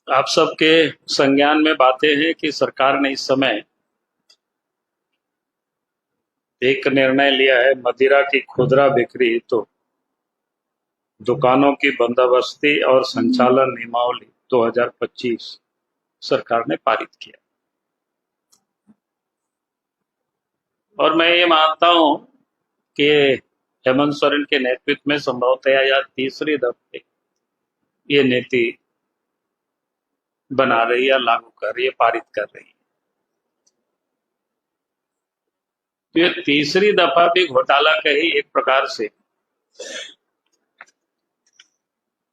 आप सबके संज्ञान में बातें हैं कि सरकार ने इस समय एक निर्णय लिया है। मदिरा की खुदरा बिक्री तो दुकानों की बंदोबस्ती और संचालन नियमावली 2025 सरकार ने पारित किया। और मैं ये मानता हूं कि हेमंत सोरेन के नेतृत्व में संभवतः या तीसरी दफे ये नीति बना रही है, लागू कर रही है, पारित कर रही है। तो ये तीसरी दफा भी घोटाला का ही एक प्रकार से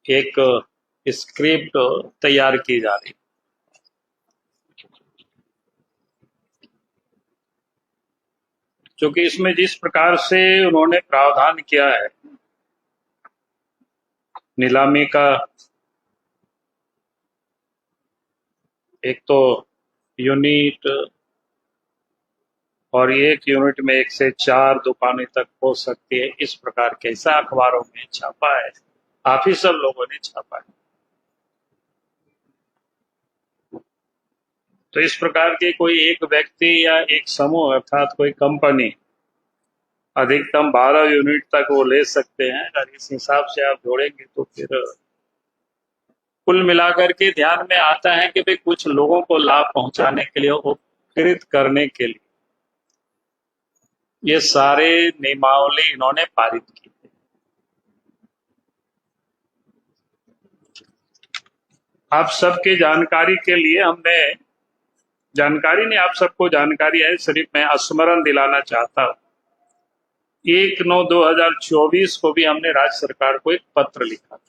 एक स्क्रिप्ट तैयार की जा रही है। क्योंकि इसमें जिस प्रकार से उन्होंने प्रावधान किया है नीलामी का, एक तो यूनिट और एक यूनिट में 1 से 4 दुकानें तक हो सकती है, इस प्रकार के ऐसा अखबारों में छापा है, ऑफिसर लोगों ने छापा है। तो इस प्रकार के कोई एक व्यक्ति या एक समूह अर्थात कोई कंपनी अधिकतम 12 यूनिट तक वो ले सकते हैं। अगर इस हिसाब से आप जोड़ेंगे तो फिर कुल मिलाकर के ध्यान में आता है कि भाई कुछ लोगों को लाभ पहुंचाने के लिए, उपकृत करने के लिए ये सारे नियमावली इन्होंने पारित की। आप सबके जानकारी के लिए हमने, जानकारी नहीं, आप सबको जानकारी है, सिर्फ मैं स्मरण दिलाना चाहता हूं। 1/9/2024 को भी हमने राज्य सरकार को एक पत्र लिखा था,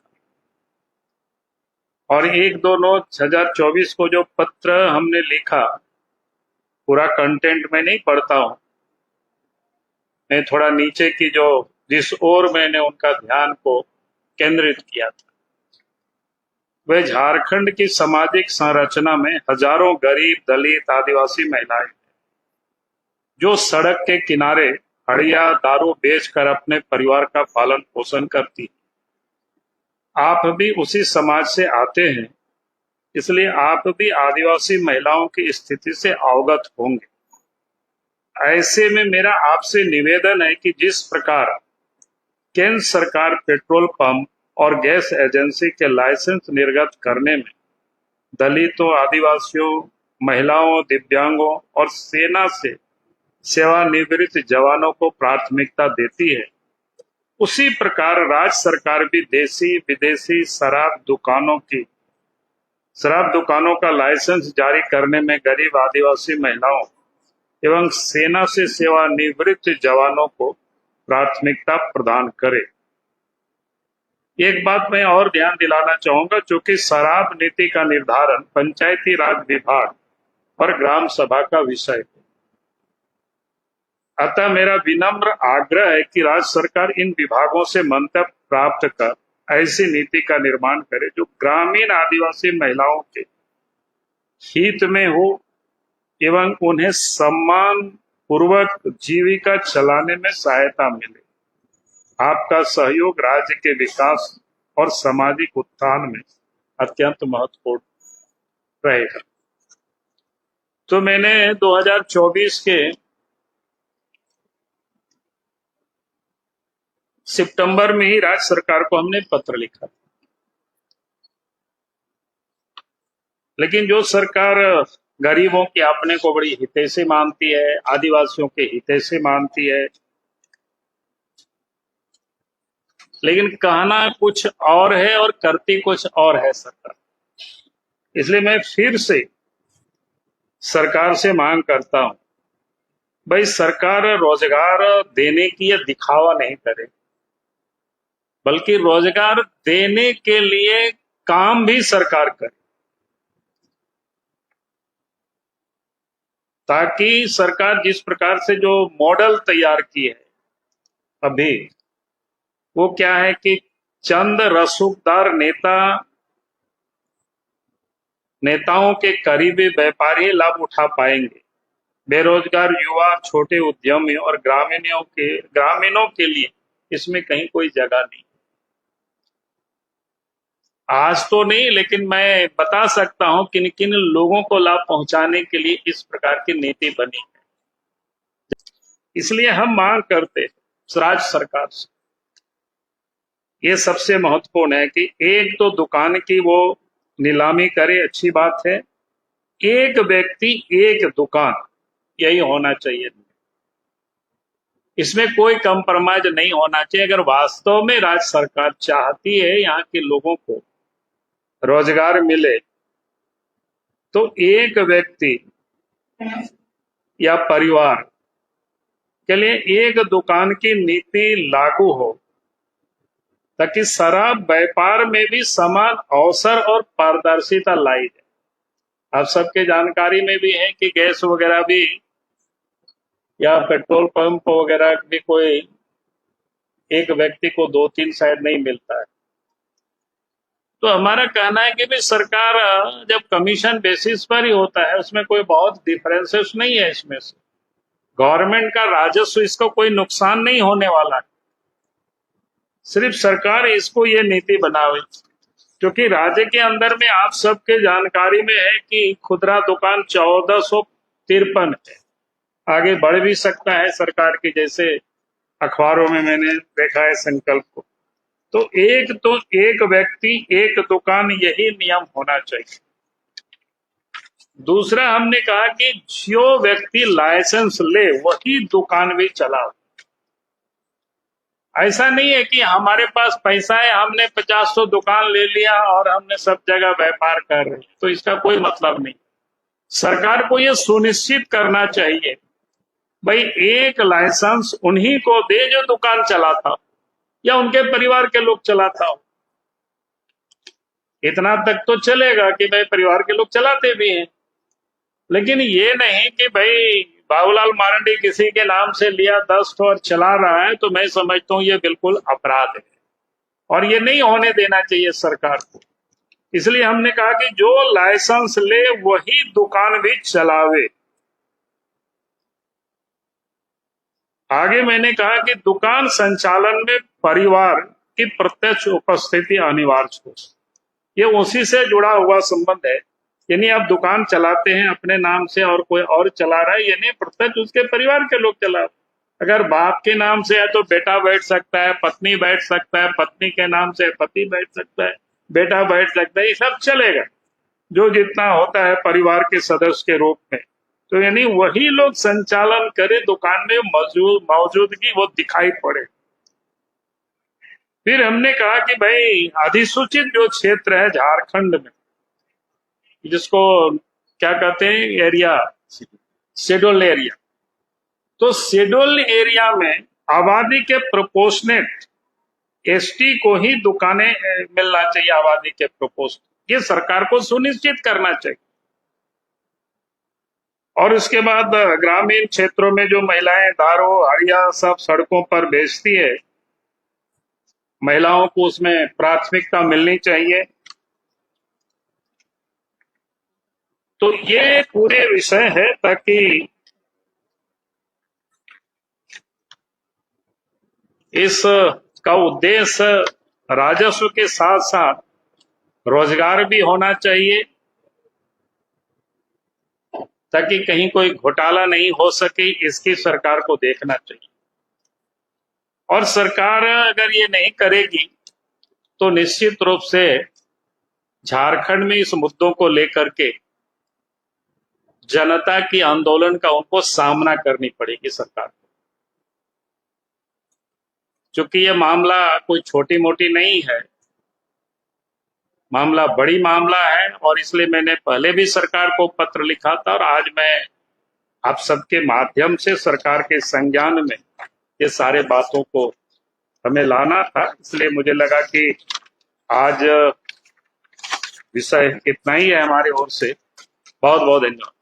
और 1/2/2024 को जो पत्र हमने लिखा, पूरा कंटेंट मैं नहीं पढ़ता हूं, मैं थोड़ा नीचे की जो जिस ओर मैंने उनका ध्यान को केंद्रित किया था, वह झारखंड की सामाजिक संरचना में हजारों गरीब, दलित, आदिवासी महिलाएं जो सड़क के किनारे हड़िया दारू बेचकर अपने परिवार का पालन पोषण करती। आप भी उसी समाज से आते हैं, इसलिए आप भी आदिवासी महिलाओं की स्थिति से अवगत होंगे। ऐसे में मेरा आपसे निवेदन है कि जिस प्रकार केंद्र सरकार पेट्रोल पंप और गैस एजेंसी के लाइसेंस निर्गत करने में दलितों, आदिवासियों, महिलाओं, दिव्यांगों और सेना से सेवानिवृत्त जवानों को प्राथमिकता देती है, उसी प्रकार राज्य सरकार भी देशी विदेशी शराब दुकानों का लाइसेंस जारी करने में गरीब आदिवासी महिलाओं एवं सेना से सेवानिवृत्त जवानों को प्राथमिकता प्रदान करे। एक बात मैं और ध्यान दिलाना चाहूंगा, चूंकि शराब नीति का निर्धारण पंचायती राज विभाग और ग्राम सभा का विषय है, अतः मेरा विनम्र आग्रह है कि राज्य सरकार इन विभागों से मंतव्य प्राप्त कर ऐसी नीति का निर्माण करे जो ग्रामीण आदिवासी महिलाओं के हित में हो एवं उन्हें सम्मान पूर्वक जीविका चलाने में सहायता मिले। आपका सहयोग राज्य के विकास और सामाजिक उत्थान में अत्यंत महत्वपूर्ण रहेगा। तो मैंने 2024 के सितंबर में ही राज्य सरकार को हमने पत्र लिखा, लेकिन जो सरकार गरीबों की अपने को बड़ी हितैषी मानती है, आदिवासियों के हितैषी मानती है, लेकिन कहना कुछ और है और करती कुछ और है सरकार। इसलिए मैं फिर से सरकार से मांग करता हूं, भाई सरकार रोजगार देने की यह दिखावा नहीं करे, बल्कि रोजगार देने के लिए काम भी सरकार करे, ताकि सरकार जिस प्रकार से जो मॉडल तैयार की है अभी, वो क्या है कि चंद रसूखदार नेताओं के करीबी व्यापारी लाभ उठा पाएंगे। बेरोजगार युवा, छोटे उद्यमी और ग्रामीणों के लिए इसमें कहीं कोई जगह नहीं। आज तो नहीं, लेकिन मैं बता सकता हूं किन किन लोगों को लाभ पहुंचाने के लिए इस प्रकार की नीति बनी है। इसलिए हम मांग करते हैं राज्य सरकार से, ये सबसे महत्वपूर्ण है कि एक तो दुकान की वो नीलामी करे, अच्छी बात है। एक व्यक्ति एक दुकान, यही होना चाहिए। इसमें कोई कंप्रोमाइज नहीं होना चाहिए। अगर वास्तव में राज्य सरकार चाहती है यहाँ के लोगों को रोजगार मिले, तो एक व्यक्ति या परिवार के लिए एक दुकान की नीति लागू हो, ताकि शराब व्यापार में भी समान अवसर और पारदर्शिता लाई जाए। आप सबके जानकारी में भी है कि गैस वगैरह भी या पेट्रोल पंप वगैरह भी कोई एक व्यक्ति को 2-3 शायद नहीं मिलता है। तो हमारा कहना है कि भी सरकार जब कमीशन बेसिस पर ही होता है, उसमें कोई बहुत डिफरेंसेस नहीं है। इसमें से गवर्नमेंट का राजस्व, इसको कोई नुकसान नहीं होने वाला है। सिर्फ सरकार इसको ये नीति बनावे, क्योंकि राज्य के अंदर में आप सबके जानकारी में है कि खुदरा दुकान 1453 है। आगे बढ़ भी सकता है सरकार की, जैसे अखबारों में मैंने देखा है संकल्प को। तो एक व्यक्ति एक दुकान, यही नियम होना चाहिए। दूसरा, हमने कहा कि जो व्यक्ति लाइसेंस ले वही दुकान भी चलाओ। ऐसा नहीं है कि हमारे पास पैसा है, हमने 50 दुकान ले लिया और हमने सब जगह व्यापार कर रहे हैं, तो इसका कोई मतलब नहीं। सरकार को यह सुनिश्चित करना चाहिए भाई एक लाइसेंस उन्हीं को दे जो दुकान चलाता हो या उनके परिवार के लोग चलाता हो। इतना तक तो चलेगा कि भाई परिवार के लोग चलाते भी हैं, लेकिन ये नहीं कि भाई बाबूलाल मारंडी किसी के नाम से लिया 10 और चला रहा है, तो मैं समझता हूं ये बिल्कुल अपराध है और ये नहीं होने देना चाहिए सरकार को। इसलिए हमने कहा कि जो लाइसेंस ले वही दुकान भी चलावे। आगे मैंने कहा कि दुकान संचालन में परिवार की प्रत्यक्ष उपस्थिति अनिवार्य हो। ये उसी से जुड़ा हुआ संबंध है। यानी आप दुकान चलाते हैं अपने नाम से और कोई और चला रहा है, ये नहीं, प्रत्यक्ष उसके परिवार के लोग चला। अगर बाप के नाम से है तो बेटा बैठ सकता है, पत्नी बैठ सकता है, पत्नी के नाम से पति बैठ सकता है, बेटा बैठ सकता है, ये सब चलेगा जो जितना होता है परिवार के सदस्य के रूप में। तो यानी वही लोग संचालन करे, दुकान में मौजूदगी वो दिखाई पड़े। फिर हमने कहा कि भाई अधिसूचित जो क्षेत्र है झारखंड में, जिसको क्या कहते हैं एरिया, शेड्यूल एरिया, तो शेड्यूल एरिया में आबादी के प्रोपोर्शनेट एसटी को ही दुकानें मिलना चाहिए, आबादी के प्रोपोर्शनेट। ये सरकार को सुनिश्चित करना चाहिए। और उसके बाद ग्रामीण क्षेत्रों में जो महिलाएं दारू हड़िया सब सड़कों पर बेचती है, महिलाओं को उसमें प्राथमिकता मिलनी चाहिए। तो ये पूरे विषय है ताकि इस का उद्देश्य राजस्व के साथ साथ रोजगार भी होना चाहिए, ताकि कहीं कोई घोटाला नहीं हो सके, इसकी सरकार को देखना चाहिए। और सरकार अगर ये नहीं करेगी तो निश्चित रूप से झारखंड में इस मुद्दों को लेकर के जनता की आंदोलन का उनको सामना करनी पड़ेगी सरकार को, क्योंकि ये मामला कोई छोटी मोटी नहीं है, मामला बड़ी मामला है। और इसलिए मैंने पहले भी सरकार को पत्र लिखा था और आज मैं आप सबके माध्यम से सरकार के संज्ञान में ये सारे बातों को हमें लाना था। इसलिए मुझे लगा कि आज विषय इतना ही है हमारी ओर से। बहुत बहुत धन्यवाद।